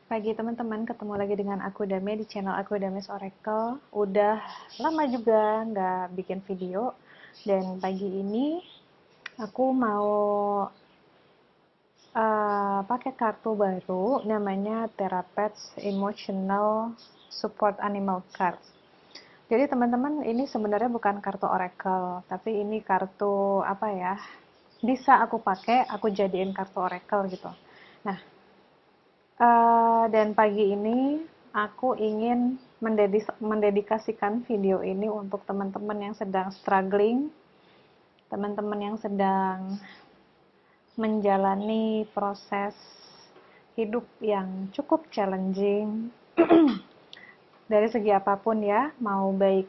Pagi teman-teman, ketemu lagi dengan aku Dame di channel aku Dame's Oracle. Udah lama juga nggak bikin video, dan pagi ini aku mau pakai kartu baru namanya Therapets Emotional Support Animal Card. Jadi teman-teman, ini sebenarnya bukan kartu Oracle, tapi ini kartu apa ya? Bisa aku pakai, aku jadiin kartu Oracle gitu. Nah, dan pagi ini aku ingin mendedikasikan video ini untuk teman-teman yang sedang struggling, teman-teman yang sedang menjalani proses hidup yang cukup challenging dari segi apapun ya, mau baik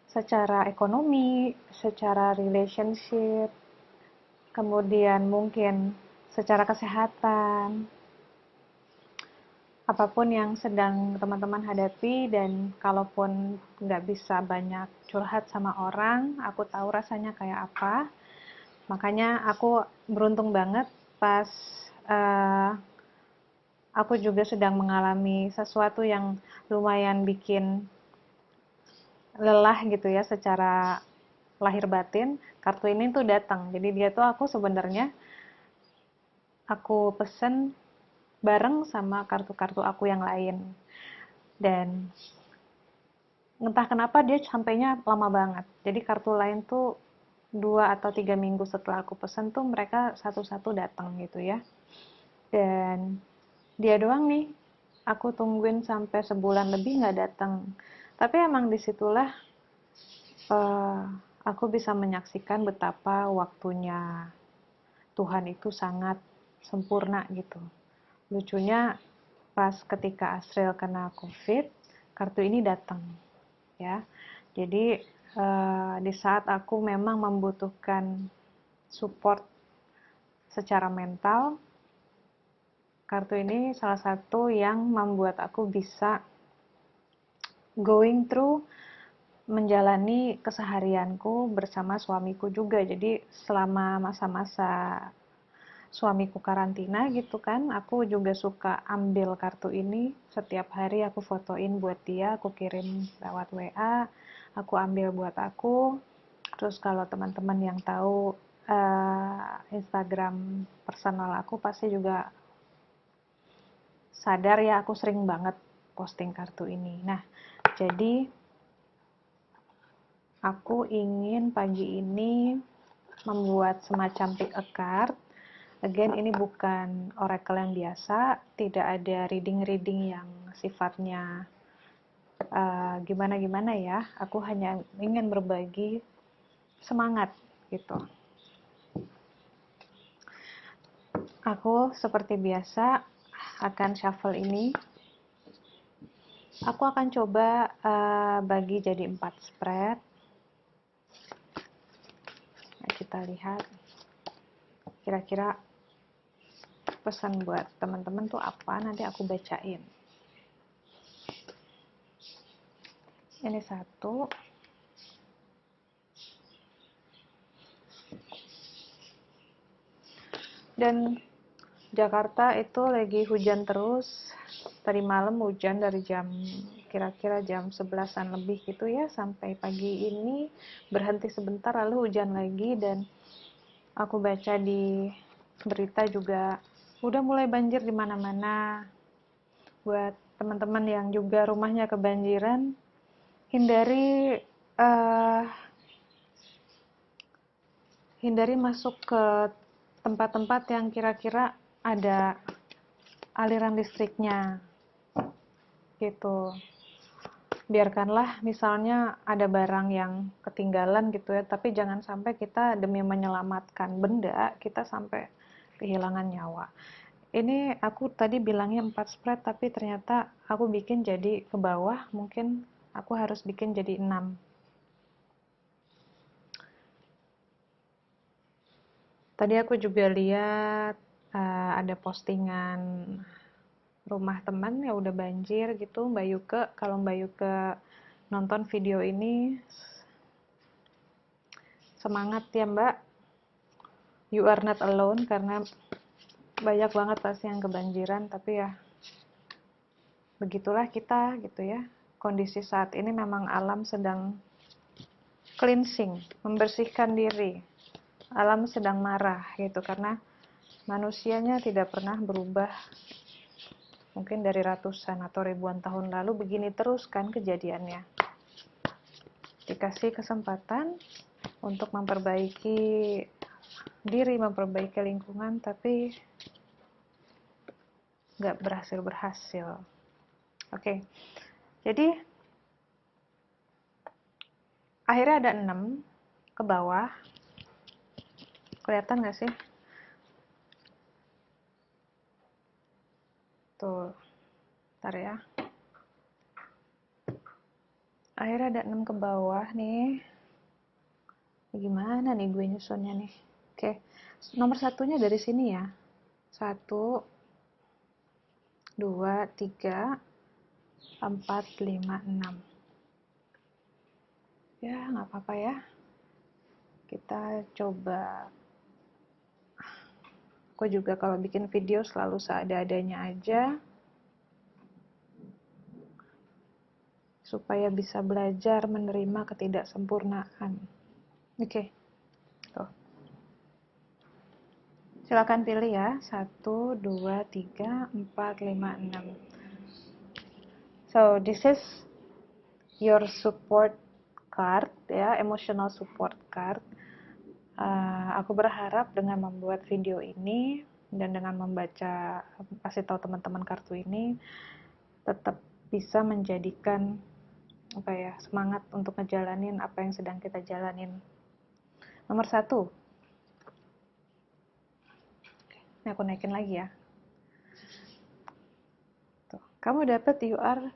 secara ekonomi, secara relationship, kemudian mungkin secara kesehatan, apapun yang sedang teman-teman hadapi. Dan kalaupun nggak bisa banyak curhat sama orang, aku tahu rasanya kayak apa. Makanya aku beruntung banget pas aku juga sedang mengalami sesuatu yang lumayan bikin lelah gitu ya secara lahir batin. Kartu ini tuh datang, jadi dia tuh aku sebenarnya aku pesen bareng sama kartu-kartu aku yang lain, dan entah kenapa dia sampainya lama banget. Jadi kartu lain tuh 2 atau 3 minggu setelah aku pesen tuh mereka satu-satu datang gitu ya. Dan dia doang nih aku tungguin sampai sebulan lebih nggak datang. Tapi emang disitulah uh, aku bisa menyaksikan betapa waktunya Tuhan itu sangat sempurna gitu. Lucunya pas ketika Asriel kena COVID, kartu ini datang ya. Jadi di saat aku memang membutuhkan support secara mental, kartu ini salah satu yang membuat aku bisa going through menjalani keseharianku bersama suamiku juga. Jadi selama masa-masa suamiku karantina gitu kan, aku juga suka ambil kartu ini. Setiap hari aku fotoin buat dia, aku kirim lewat WA, aku ambil buat aku. Terus kalau teman-teman yang tahu Instagram personal aku pasti juga sadar ya, aku sering banget posting kartu ini. Nah, jadi aku ingin pagi ini membuat semacam pick a card. Again, ini bukan oracle yang biasa, tidak ada reading-reading yang sifatnya gimana-gimana ya. Aku hanya ingin berbagi semangat gitu. Aku seperti biasa akan shuffle ini. Aku akan coba bagi jadi 4 spread. Nah, kita lihat kira-kira pesan buat teman-teman tuh apa, nanti aku bacain. Ini satu. Dan Jakarta itu lagi hujan terus. Tadi malam hujan dari kira-kira jam 11-an lebih gitu ya, sampai pagi ini berhenti sebentar lalu hujan lagi. Dan aku baca di berita juga udah mulai banjir di mana-mana. Buat teman-teman yang juga rumahnya kebanjiran, hindari uh, hindari masuk ke tempat-tempat yang kira-kira ada aliran listriknya gitu. Biarkanlah misalnya ada barang yang ketinggalan gitu ya, tapi jangan sampai kita demi menyelamatkan benda kita sampai kehilangan nyawa. Ini aku tadi bilangnya 4 spread, tapi ternyata aku bikin jadi ke bawah, mungkin aku harus bikin jadi 6. Tadi aku juga lihat ada postingan rumah teman ya udah banjir gitu, Mbak Yuke. Kalau Mbak Yuke nonton video ini, semangat ya Mbak, you are not alone, karena banyak banget pasti yang kebanjiran. Tapi ya begitulah kita gitu ya. Kondisi saat ini memang alam sedang cleansing, membersihkan diri. Alam sedang marah gitu karena manusianya tidak pernah berubah. Mungkin dari ratusan atau ribuan tahun lalu begini terus kan kejadiannya. Dikasih kesempatan untuk memperbaiki diri, memperbaiki lingkungan, tapi nggak berhasil. Oke, jadi akhirnya ada 6 ke bawah. Kelihatan nggak sih? Tuh, ntar ya. Akhirnya ada 6 ke bawah nih. Gimana nih gue nyusunnya nih? Oke, nomor satunya dari sini ya. 1, 2, 3, 4, 5, 6. Ya, nggak apa-apa ya. Kita coba. Aku juga kalau bikin video selalu seada-adanya aja. Supaya bisa belajar menerima ketidaksempurnaan. Oke, tuh. Silakan pilih ya. 1, 2, 3, 4, 5, 6. So, this is your support card ya, emotional support card. Aku berharap dengan membuat video ini dan dengan membaca, kasih tahu teman-teman kartu ini, tetap bisa menjadikan semangat untuk ngejalanin apa yang sedang kita jalanin. Nomor 1, ini aku naikin lagi ya. Tuh, kamu dapat you are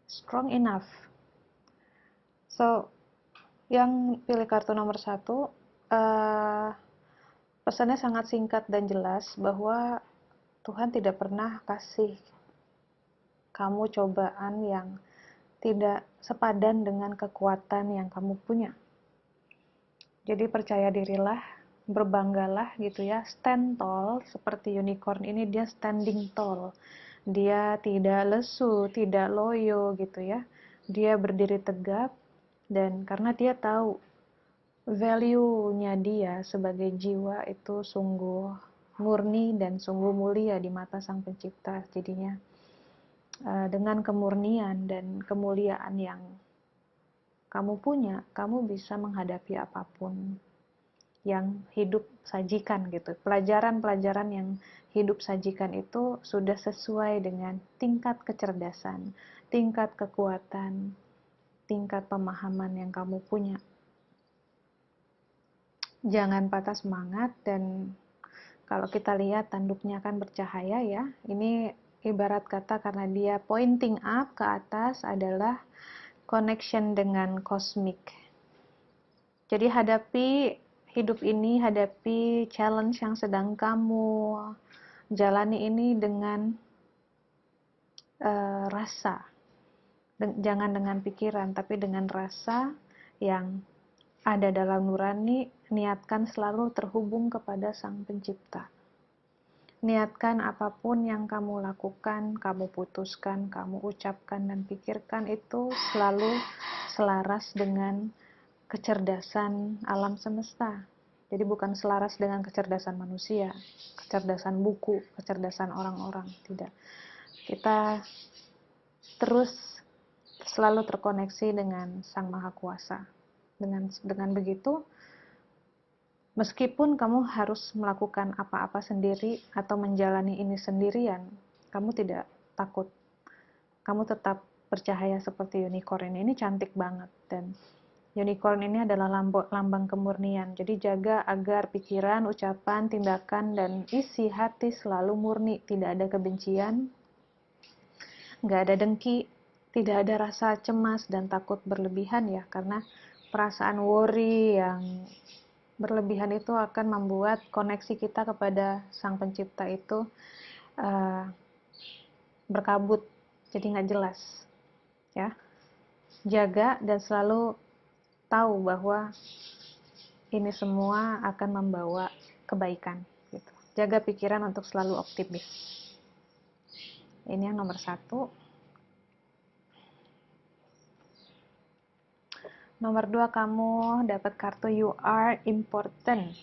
strong enough. So, yang pilih kartu nomor 1, pesannya sangat singkat dan jelas bahwa Tuhan tidak pernah kasih kamu cobaan yang tidak sepadan dengan kekuatan yang kamu punya. Jadi percaya dirilah, berbanggalah gitu ya, stand tall seperti unicorn ini, dia standing tall. Dia tidak lesu, tidak loyo gitu ya. Dia berdiri tegap dan karena dia tahu value-nya dia sebagai jiwa itu sungguh murni dan sungguh mulia di mata Sang Pencipta. Jadinya dengan kemurnian dan kemuliaan yang kamu punya, kamu bisa menghadapi apapun yang hidup sajikan gitu. Pelajaran-pelajaran yang hidup sajikan itu sudah sesuai dengan tingkat kecerdasan, tingkat kekuatan, tingkat pemahaman yang kamu punya. Jangan patah semangat, dan kalau kita lihat tanduknya kan bercahaya ya. Ini ibarat kata karena dia pointing up ke atas adalah connection dengan kosmik. Jadi hadapi hidup ini, hadapi challenge yang sedang kamu jalani ini dengan rasa. Jangan dengan pikiran, tapi dengan rasa yang ada dalam nurani. Niatkan selalu terhubung kepada Sang Pencipta. Niatkan apapun yang kamu lakukan, kamu putuskan, kamu ucapkan dan pikirkan itu selalu selaras dengan kecerdasan alam semesta. Jadi bukan selaras dengan kecerdasan manusia, kecerdasan buku, kecerdasan orang-orang, tidak. Kita terus selalu terkoneksi dengan Sang Maha Kuasa. Dengan begitu, meskipun kamu harus melakukan apa-apa sendiri atau menjalani ini sendirian, kamu tidak takut. Kamu tetap bercahaya seperti unicorn ini cantik banget. Dan unicorn ini adalah lambang kemurnian. Jadi jaga agar pikiran, ucapan, tindakan, dan isi hati selalu murni. Tidak ada kebencian, nggak ada dengki, tidak ada rasa cemas dan takut berlebihan ya. Karena perasaan worry yang berlebihan itu akan membuat koneksi kita kepada Sang Pencipta itu berkabut, jadi nggak jelas ya. Jaga dan selalu tahu bahwa ini semua akan membawa kebaikan gitu. Jaga pikiran untuk selalu optimis Ini yang nomor 1. Nomor 2, kamu dapat kartu you are important.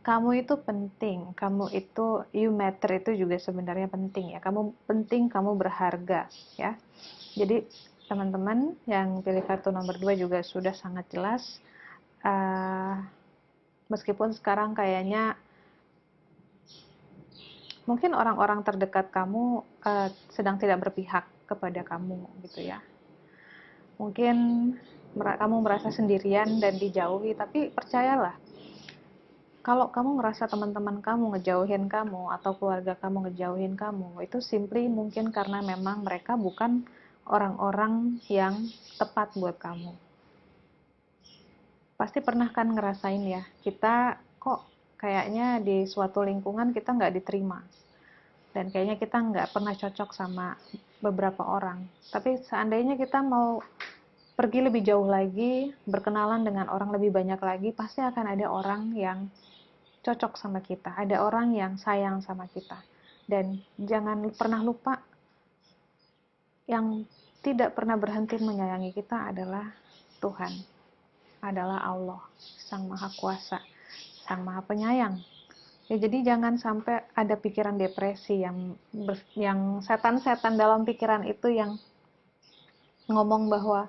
Kamu itu penting, kamu itu, you matter itu juga sebenarnya penting ya. Kamu penting, kamu berharga ya. Jadi teman-teman yang pilih kartu nomor 2 juga sudah sangat jelas. Meskipun sekarang kayaknya mungkin orang-orang terdekat kamu sedang tidak berpihak kepada kamu gitu ya. Mungkin kamu merasa sendirian dan dijauhi, tapi percayalah, kalau kamu merasa teman-teman kamu ngejauhin kamu atau keluarga kamu ngejauhin kamu, itu simply mungkin karena memang mereka bukan orang-orang yang tepat buat kamu. Pasti pernah kan ngerasain ya, kita kok kayaknya di suatu lingkungan kita nggak diterima. Dan kayaknya kita nggak pernah cocok sama beberapa orang. Tapi seandainya kita mau pergi lebih jauh lagi, berkenalan dengan orang lebih banyak lagi, pasti akan ada orang yang cocok sama kita, ada orang yang sayang sama kita. Dan jangan pernah lupa, yang tidak pernah berhenti menyayangi kita adalah Tuhan, adalah Allah, Sang Maha Kuasa, Sang Maha Penyayang. Ya, jadi jangan sampai ada pikiran depresi yang setan-setan dalam pikiran itu yang ngomong bahwa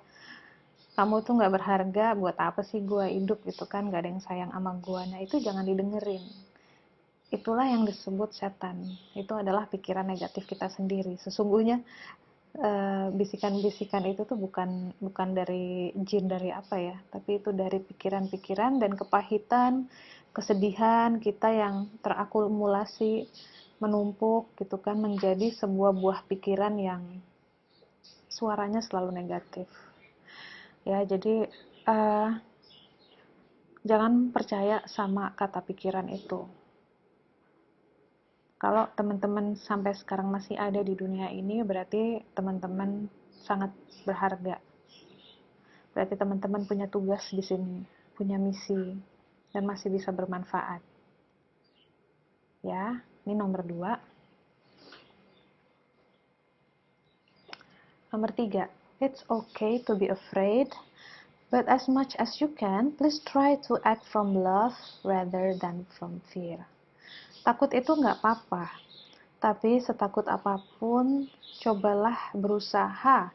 kamu tuh nggak berharga, buat apa sih gue hidup gitu kan, gak ada yang sayang sama gue. Nah itu jangan didengerin. Itulah yang disebut setan. Itu adalah pikiran negatif kita sendiri. Sesungguhnya bisikan-bisikan itu tuh bukan dari jin, dari apa ya, tapi itu dari pikiran-pikiran dan kepahitan, kesedihan kita yang terakumulasi, menumpuk gitu kan, menjadi sebuah buah pikiran yang suaranya selalu negatif. Ya, jadi jangan percaya sama kata pikiran itu. Kalau teman-teman sampai sekarang masih ada di dunia ini, berarti teman-teman sangat berharga. Berarti teman-teman punya tugas di sini, punya misi, dan masih bisa bermanfaat. Ya, ini nomor 2. Nomor 3, it's okay to be afraid, but as much as you can, please try to act from love rather than from fear. Takut itu nggak apa-apa, tapi setakut apapun, cobalah berusaha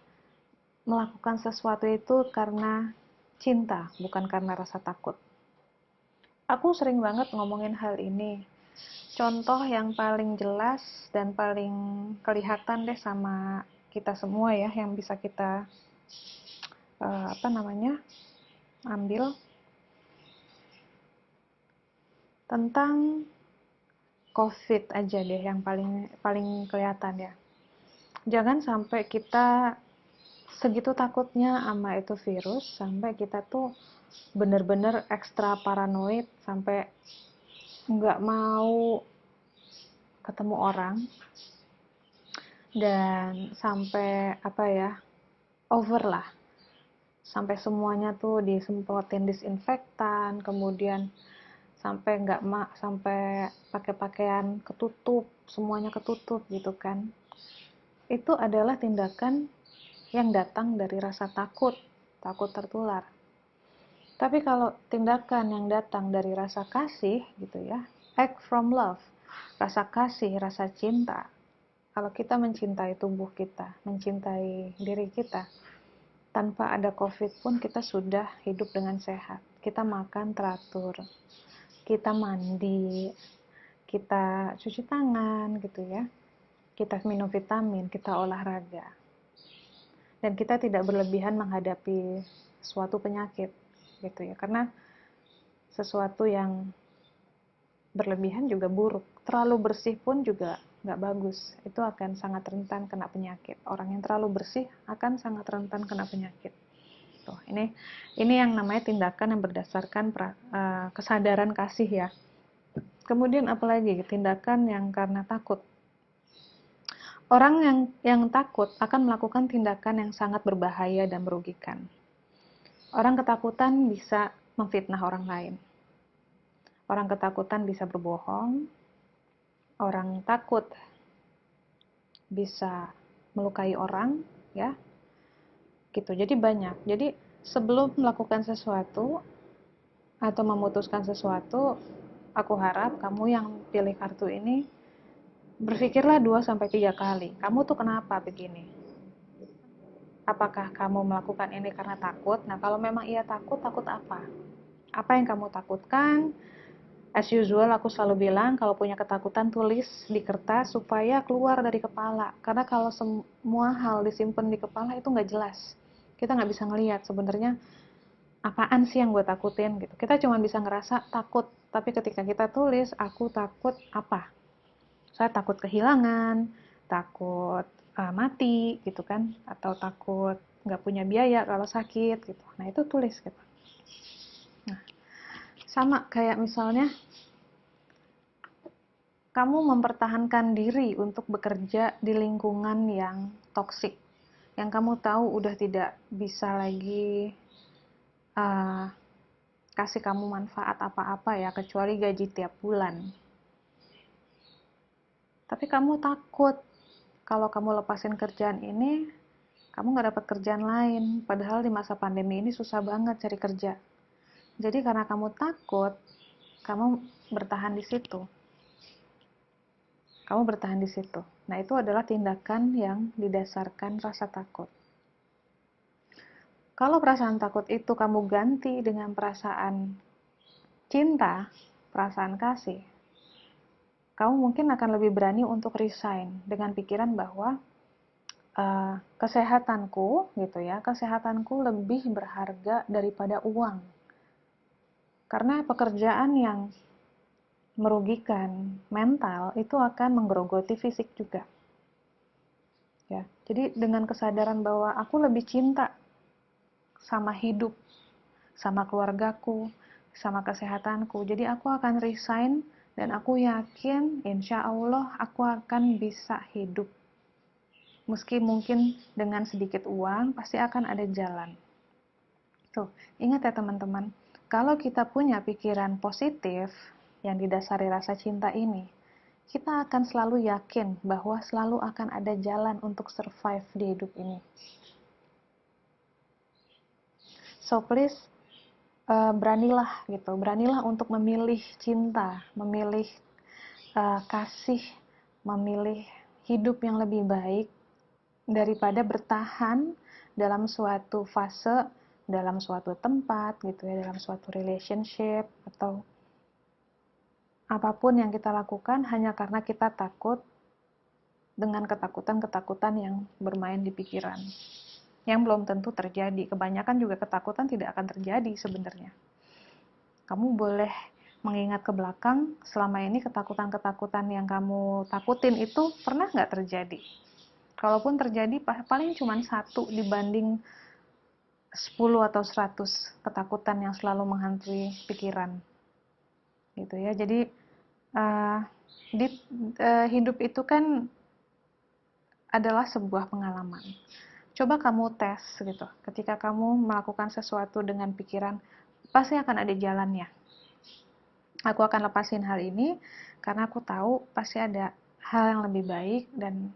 melakukan sesuatu itu karena cinta, bukan karena rasa takut. Aku sering banget ngomongin hal ini. Contoh yang paling jelas dan paling kelihatan deh sama kita semua ya, yang bisa kita ambil tentang COVID aja deh, yang paling kelihatan ya. Jangan sampai kita segitu takutnya sama itu virus, sampai kita tuh bener-bener ekstra paranoid, sampai nggak mau ketemu orang, dan sampai over lah, sampai semuanya tuh disemprotin disinfektan, kemudian sampai sampai pakai pakaian ketutup, semuanya ketutup gitu kan. Itu adalah tindakan yang datang dari rasa takut tertular. Tapi kalau tindakan yang datang dari rasa kasih gitu ya, act from love, rasa kasih, rasa cinta. Kalau kita mencintai tubuh kita, mencintai diri kita, tanpa ada COVID pun kita sudah hidup dengan sehat. Kita makan teratur, kita mandi, kita cuci tangan gitu ya, kita minum vitamin, kita olahraga, dan kita tidak berlebihan menghadapi suatu penyakit gitu ya, karena sesuatu yang berlebihan juga buruk, terlalu bersih pun juga nggak bagus, itu akan sangat rentan kena penyakit. Orang yang terlalu bersih akan sangat rentan kena penyakit. Tuh, ini yang namanya tindakan yang berdasarkan kesadaran kasih ya. Kemudian apalagi tindakan yang karena takut. Orang yang takut akan melakukan tindakan yang sangat berbahaya dan merugikan. Orang ketakutan bisa memfitnah orang lain. Orang ketakutan bisa berbohong. Orang takut bisa melukai orang, ya. Gitu. Jadi banyak. Jadi sebelum melakukan sesuatu atau memutuskan sesuatu, aku harap kamu yang pilih kartu ini berpikirlah 2 sampai 3 kali. Kamu tuh kenapa begini? Apakah kamu melakukan ini karena takut? Nah, kalau memang iya takut, takut apa? Apa yang kamu takutkan? As usual, aku selalu bilang kalau punya ketakutan tulis di kertas supaya keluar dari kepala. Karena kalau semua hal disimpan di kepala itu nggak jelas. Kita nggak bisa ngelihat sebenarnya apaan sih yang gue takutin gitu. Kita cuma bisa ngerasa takut. Tapi ketika kita tulis, aku takut apa? Saya takut kehilangan, takut mati gitu kan, atau takut nggak punya biaya kalau sakit gitu. Nah itu tulis gitu. Nah, sama kayak misalnya kamu mempertahankan diri untuk bekerja di lingkungan yang toksik, yang kamu tahu udah tidak bisa lagi uh, kasih kamu manfaat apa-apa ya, kecuali gaji tiap bulan. Tapi kamu takut kalau kamu lepasin kerjaan ini, kamu nggak dapat kerjaan lain. Padahal di masa pandemi ini susah banget cari kerja. Jadi karena kamu takut, kamu bertahan di situ. Kamu bertahan di situ. Nah, itu adalah tindakan yang didasarkan rasa takut. Kalau perasaan takut itu kamu ganti dengan perasaan cinta, perasaan kasih, kamu mungkin akan lebih berani untuk resign dengan pikiran bahwa kesehatanku gitu ya, kesehatanku lebih berharga daripada uang. Karena pekerjaan yang merugikan mental itu akan menggerogoti fisik juga. Ya. Jadi dengan kesadaran bahwa aku lebih cinta sama hidup, sama keluargaku, sama kesehatanku. Jadi aku akan resign dan aku yakin insya Allah aku akan bisa hidup. Meski mungkin dengan sedikit uang, pasti akan ada jalan. Tuh, ingat ya teman-teman, kalau kita punya pikiran positif yang didasari rasa cinta ini, kita akan selalu yakin bahwa selalu akan ada jalan untuk survive di hidup ini. So please, beranilah gitu, beranilah untuk memilih cinta, memilih kasih, memilih hidup yang lebih baik daripada bertahan dalam suatu fase, dalam suatu tempat gitu ya, dalam suatu relationship atau apapun yang kita lakukan hanya karena kita takut dengan ketakutan-ketakutan yang bermain di pikiran. Yang belum tentu terjadi. Kebanyakan juga ketakutan tidak akan terjadi sebenarnya. Kamu boleh mengingat ke belakang, selama ini ketakutan-ketakutan yang kamu takutin itu pernah nggak terjadi? Kalaupun terjadi, paling cuma 1 dibanding 10 atau 100 ketakutan yang selalu menghantui pikiran. Gitu ya. Jadi, hidup itu kan adalah sebuah pengalaman. Coba kamu tes gitu. Ketika kamu melakukan sesuatu dengan pikiran, pasti akan ada jalannya. Aku akan lepasin hal ini karena aku tahu pasti ada hal yang lebih baik dan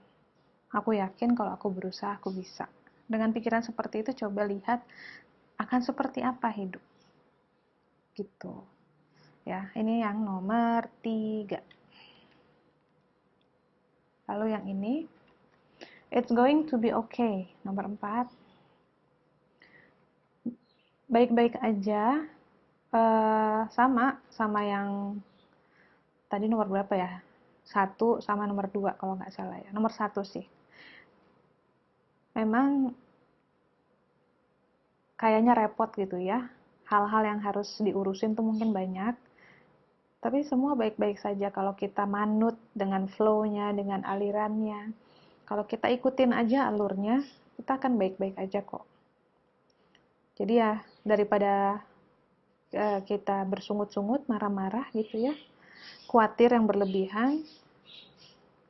aku yakin kalau aku berusaha aku bisa. Dengan pikiran seperti itu coba lihat akan seperti apa hidup. Gitu. Ya, ini yang nomor 3. Lalu yang ini, it's going to be okay. Nomor 4. Baik-baik aja. Sama yang tadi nomor berapa ya? 1 sama nomor 2 kalau nggak salah ya. Nomor 1 sih. Memang kayaknya repot gitu ya. Hal-hal yang harus diurusin tuh mungkin banyak. Tapi semua baik-baik saja kalau kita manut dengan flow-nya, dengan alirannya. Kalau kita ikutin aja alurnya, kita akan baik-baik aja kok. Jadi ya, daripada kita bersungut-sungut, marah-marah gitu ya, khawatir yang berlebihan,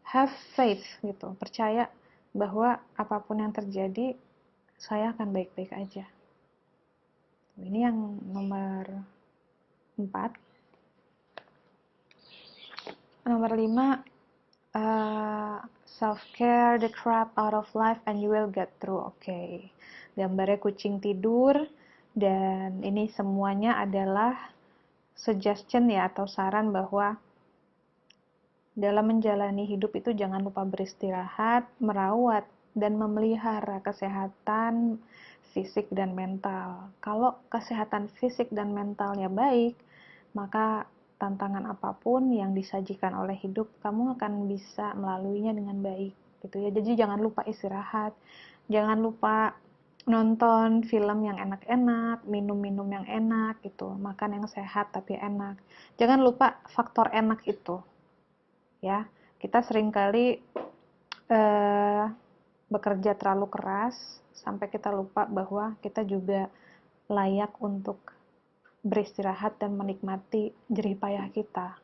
have faith gitu, percaya bahwa apapun yang terjadi, saya akan baik-baik aja. Ini yang nomor 4. Nomor 5, self care the crap out of life and you will get through. Oke. Gambarnya kucing tidur, dan ini semuanya adalah suggestion ya, atau saran bahwa dalam menjalani hidup itu jangan lupa beristirahat, merawat, dan memelihara kesehatan fisik dan mental. Kalau kesehatan fisik dan mentalnya baik, maka tantangan apapun yang disajikan oleh hidup, kamu akan bisa melaluinya dengan baik, gitu ya. Jadi jangan lupa istirahat, jangan lupa nonton film yang enak-enak, minum-minum yang enak gitu, makan yang sehat tapi enak. Jangan lupa faktor enak itu, ya. Kita seringkali bekerja terlalu keras sampai kita lupa bahwa kita juga layak untuk beristirahat dan menikmati jerih payah kita.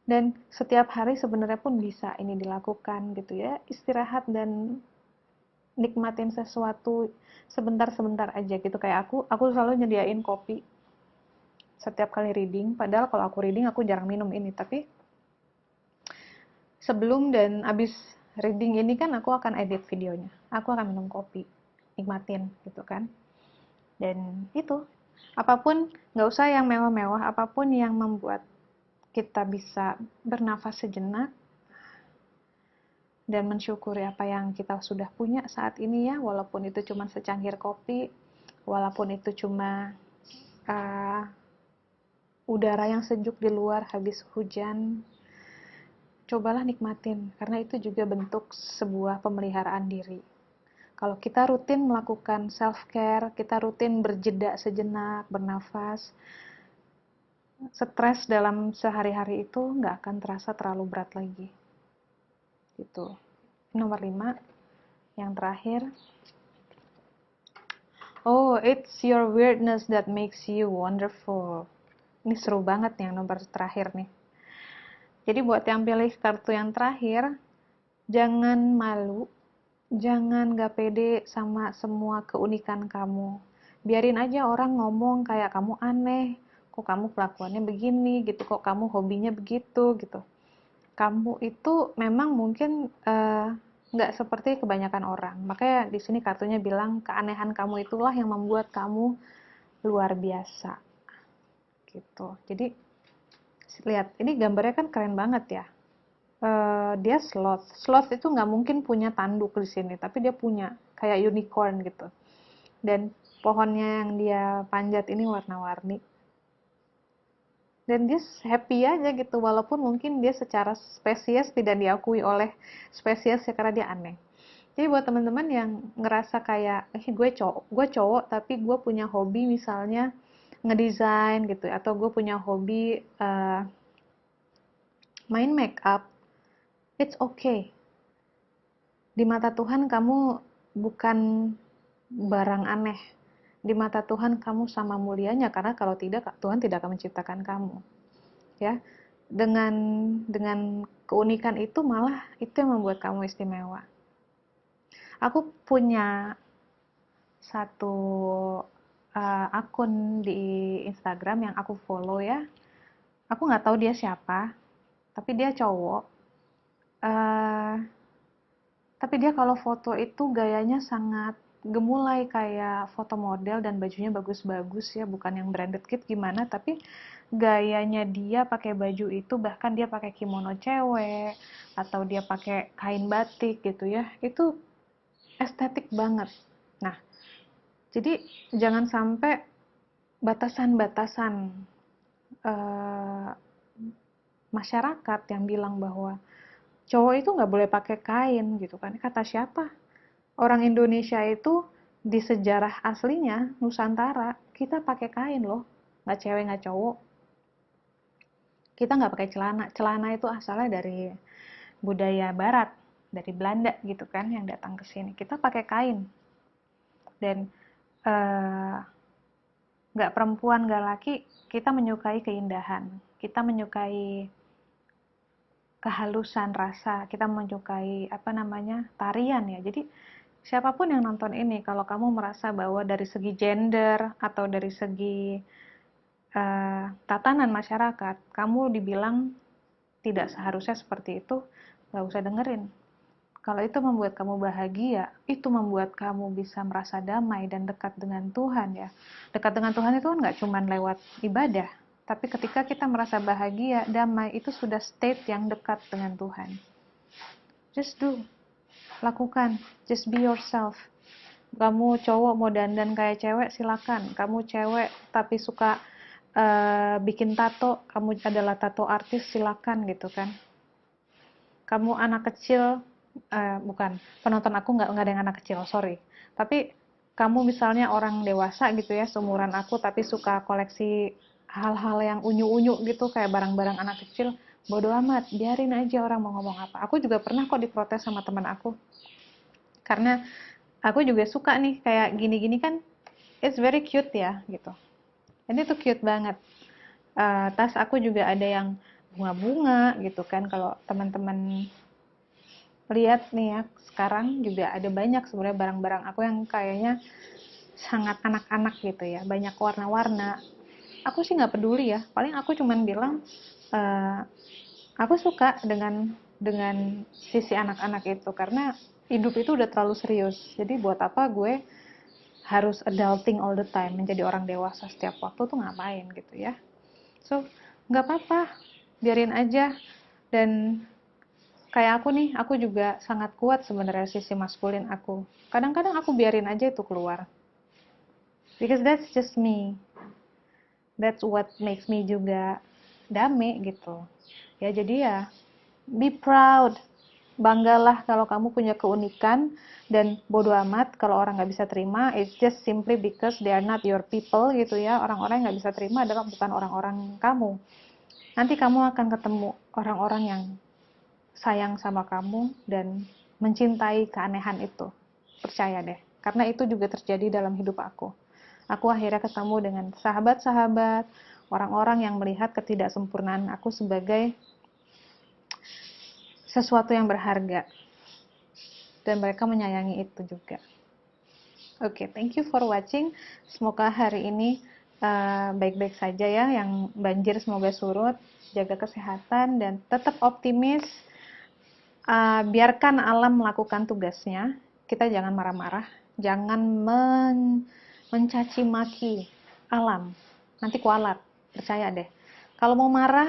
Dan setiap hari sebenarnya pun bisa ini dilakukan gitu ya, istirahat dan nikmatin sesuatu sebentar-sebentar aja gitu. Kayak aku selalu nyediain kopi setiap kali reading, padahal kalau aku reading aku jarang minum ini, tapi sebelum dan abis reading ini kan aku akan edit videonya, aku akan minum kopi, nikmatin gitu kan. Dan itu, apapun, nggak usah yang mewah-mewah, apapun yang membuat kita bisa bernafas sejenak dan mensyukuri apa yang kita sudah punya saat ini ya, walaupun itu cuma secangkir kopi, walaupun itu cuma udara yang sejuk di luar habis hujan, cobalah nikmatin, karena itu juga bentuk sebuah pemeliharaan diri. Kalau kita rutin melakukan self-care, kita rutin berjeda sejenak, bernafas, stres dalam sehari-hari itu nggak akan terasa terlalu berat lagi. Gitu. Nomor 5, yang terakhir. Oh, it's your weirdness that makes you wonderful. Ini seru banget nih yang nomor terakhir nih. Jadi buat yang pilih kartu yang terakhir, jangan malu, jangan gak pede sama semua keunikan kamu. Biarin aja orang ngomong kayak kamu aneh, kok kamu kelakuannya begini gitu, kok kamu hobinya begitu gitu. Kamu itu memang mungkin nggak seperti kebanyakan orang. Makanya di sini kartunya bilang keanehan kamu itulah yang membuat kamu luar biasa. Gitu. Jadi lihat, ini gambarnya kan keren banget ya. Dia sloth. Sloth itu nggak mungkin punya tanduk di sini, tapi dia punya kayak unicorn gitu. Dan pohonnya yang dia panjat ini warna-warni. Dan dia happy aja gitu, walaupun mungkin dia secara spesies tidak diakui oleh spesies ya, karena dia aneh. Jadi buat teman-teman yang ngerasa kayak gue cowok tapi gue punya hobi misalnya ngedesain gitu, atau gue punya hobi main make up, it's okay. Di mata Tuhan kamu bukan barang aneh. Di mata Tuhan kamu sama mulianya, karena kalau tidak Tuhan tidak akan menciptakan kamu. Ya. Dengan keunikan itu, malah itu yang membuat kamu istimewa. Aku punya satu akun di Instagram yang aku follow ya. Aku nggak tahu dia siapa, tapi dia cowok. Tapi dia kalau foto itu gayanya sangat gemulai, kayak foto model, dan bajunya bagus-bagus ya, bukan yang branded kit gimana, tapi gayanya dia pakai baju itu, bahkan dia pakai kimono cewek atau dia pakai kain batik gitu ya, itu estetik banget. Nah, jadi jangan sampai batasan-batasan masyarakat yang bilang bahwa cowok itu nggak boleh pakai kain gitu kan. Kata siapa? Orang Indonesia itu di sejarah aslinya Nusantara kita pakai kain loh, nggak cewek nggak cowok. Kita nggak pakai celana. Celana itu asalnya dari budaya Barat, dari Belanda gitu kan, yang datang ke sini. Kita pakai kain. Dan nggak perempuan nggak laki, kita menyukai keindahan, kita menyukai kehalusan rasa, kita menyukai tarian ya. Jadi siapapun yang nonton ini, kalau kamu merasa bahwa dari segi gender atau dari segi tatanan masyarakat kamu dibilang tidak seharusnya seperti itu, nggak usah dengerin. Kalau itu membuat kamu bahagia, itu membuat kamu bisa merasa damai dan dekat dengan Tuhan ya. Dekat dengan Tuhan itu kan nggak cuma lewat ibadah, tapi ketika kita merasa bahagia, damai, itu sudah state yang dekat dengan Tuhan. Just do, lakukan, just be yourself. Kamu cowok mau dandan kayak cewek, silakan. Kamu cewek tapi suka bikin tato, kamu adalah tato artis, silakan gitu kan. Kamu anak kecil, bukan, penonton aku nggak ada yang anak kecil, sorry. Tapi kamu misalnya orang dewasa gitu ya, seumuran aku, tapi suka koleksi hal-hal yang unyu-unyu gitu, kayak barang-barang anak kecil, bodo amat, biarin aja orang mau ngomong apa. Aku juga pernah kok diprotes sama teman aku, karena aku juga suka nih, kayak gini-gini kan, it's very cute ya, gitu. Ini tuh cute banget. Tas aku juga ada yang bunga-bunga gitu kan, kalau teman-teman lihat nih ya, sekarang juga ada banyak sebenarnya barang-barang aku yang kayaknya sangat anak-anak gitu ya, banyak warna-warna. Aku sih nggak peduli ya, paling aku cuman bilang aku suka dengan sisi anak-anak itu, karena hidup itu udah terlalu serius. Jadi buat apa gue harus adulting all the time, menjadi orang dewasa setiap waktu tuh ngapain gitu ya. So nggak apa-apa, biarin aja. Dan kayak aku nih, aku juga sangat kuat sebenarnya sisi maskulin aku. Kadang-kadang aku biarin aja itu keluar. Because that's just me. That's what makes me juga dame gitu. Ya jadi ya, be proud. Banggalah kalau kamu punya keunikan, dan bodo amat kalau orang nggak bisa terima. It's just simply because they are not your people gitu ya. Orang-orang yang nggak bisa terima adalah bukan orang-orang kamu. Nanti kamu akan ketemu orang-orang yang sayang sama kamu dan mencintai keanehan itu. Percaya deh, karena itu juga terjadi dalam hidup aku. Aku akhirnya ketemu dengan sahabat-sahabat, orang-orang yang melihat ketidaksempurnaan aku sebagai sesuatu yang berharga, dan mereka menyayangi itu juga. Oke, thank you for watching. Semoga hari ini baik-baik saja ya, yang banjir semoga surut, jaga kesehatan dan tetap optimis. Biarkan alam melakukan tugasnya. Kita jangan marah-marah, jangan mencaci maki alam. Nanti kualat, percaya deh. Kalau mau marah,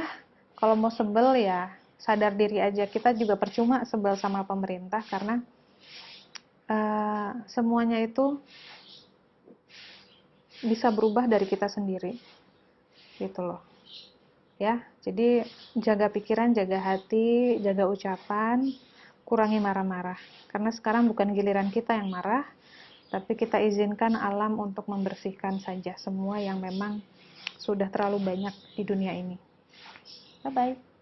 kalau mau sebel ya sadar diri aja. Kita juga percuma sebel sama pemerintah, karena semuanya itu bisa berubah dari kita sendiri, gitu loh. Ya, jadi jaga pikiran, jaga hati, jaga ucapan, kurangi marah-marah. Karena sekarang bukan giliran kita yang marah, tapi kita izinkan alam untuk membersihkan saja semua yang memang sudah terlalu banyak di dunia ini. Bye-bye.